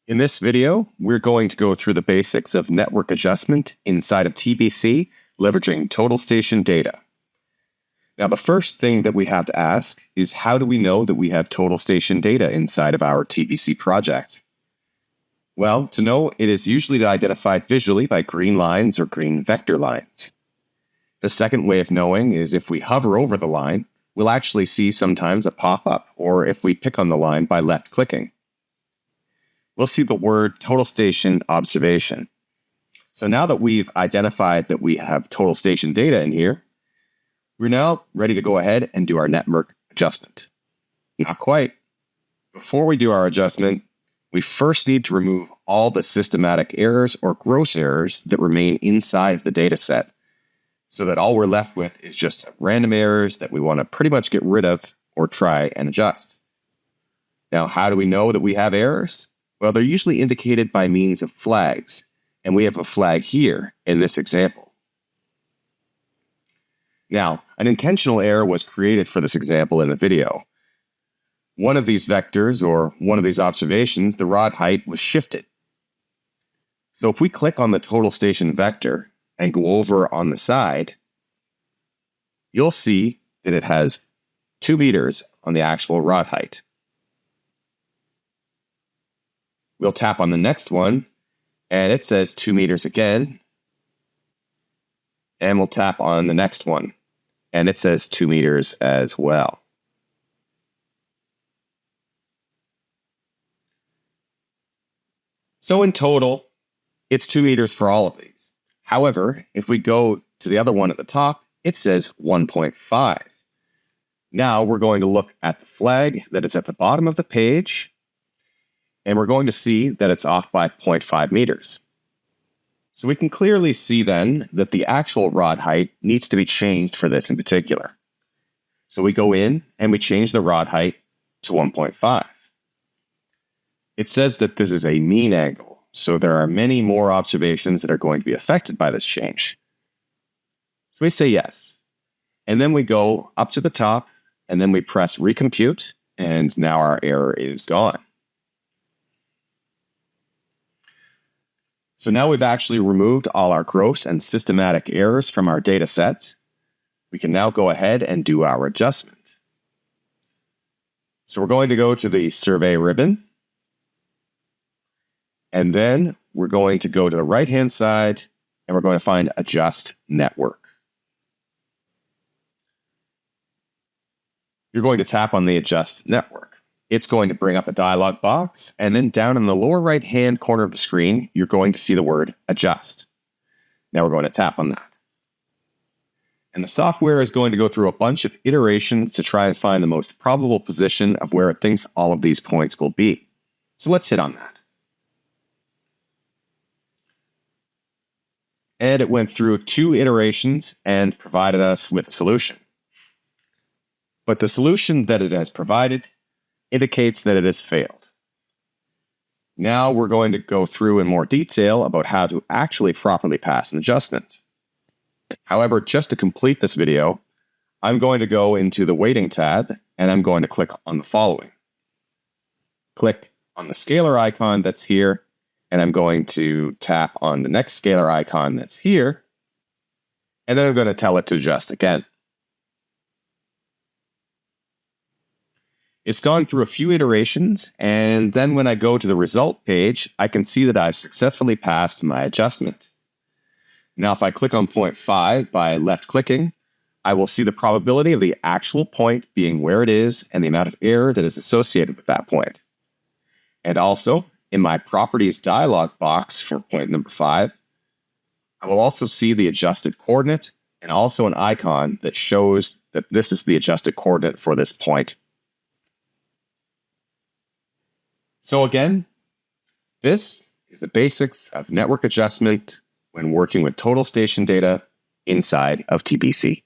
In this video, we're going to go through the basics of network adjustment inside of TBC, leveraging total station data. Now, the first thing that we have to ask is, how do we know that we have total station data inside of our TBC project? Well, to know, it is usually identified visually by green lines or green vector lines. The second way of knowing is if we hover over the line, we'll actually see sometimes a pop-up, or if we pick on the line by left-clicking. We'll see the word total station observation. So now that we've identified that we have total station data in here, we're now ready to go ahead and do our network adjustment. Not quite. Before we do our adjustment, we first need to remove all the systematic errors or gross errors that remain inside of the data set, so that all we're left with is just random errors that we want to pretty much get rid of or try and adjust. Now, how do we know that we have errors? Well, they're usually indicated by means of flags, and we have a flag here in this example. Now, an intentional error was created for this example in the video. One of these vectors, or one of these observations, the rod height was shifted. So if we click on the total station vector and go over on the side, you'll see that it has 2 meters on the actual rod height. We'll tap on the next one, and it says 2 meters again. And we'll tap on the next one, and it says 2 meters as well. So in total, it's 2 meters for all of these. However, if we go to the other one at the top, it says 1.5. Now we're going to look at the flag that is at the bottom of the page, and we're going to see that it's off by 0.5 meters. So we can clearly see then that the actual rod height needs to be changed for this in particular. So we go in and we change the rod height to 1.5. It says that this is a mean angle, so there are many more observations that are going to be affected by this change. So we say yes. And then we go up to the top, and then we press recompute, and now our error is gone. So now we've actually removed all our gross and systematic errors from our data set. We can now go ahead and do our adjustment. So we're going to go to the survey ribbon, and then we're going to go to the right-hand side, and we're going to find Adjust Network. You're going to tap on the Adjust Network. It's going to bring up a dialog box, and then down in the lower right-hand corner of the screen, you're going to see the word Adjust. Now we're going to tap on that. And the software is going to go through a bunch of iterations to try and find the most probable position of where it thinks all of these points will be. So let's hit on that. And it went through 2 iterations and provided us with a solution. But the solution that it has provided indicates that it has failed. Now we're going to go through in more detail about how to actually properly pass an adjustment. However, just to complete this video, I'm going to go into the Weighting tab, and I'm going to click on the following. Click on the scalar icon that's here, and I'm going to tap on the next scalar icon that's here, and then I'm going to tell it to adjust again. It's gone through a few iterations, and then when I go to the result page, I can see that I've successfully passed my adjustment. Now, if I click on 0.5 by left-clicking, I will see the probability of the actual point being where it is and the amount of error that is associated with that point. And also, in my Properties dialog box for point number 5, I will also see the adjusted coordinate and also an icon that shows that this is the adjusted coordinate for this point. So again, this is the basics of network adjustment when working with total station data inside of TBC.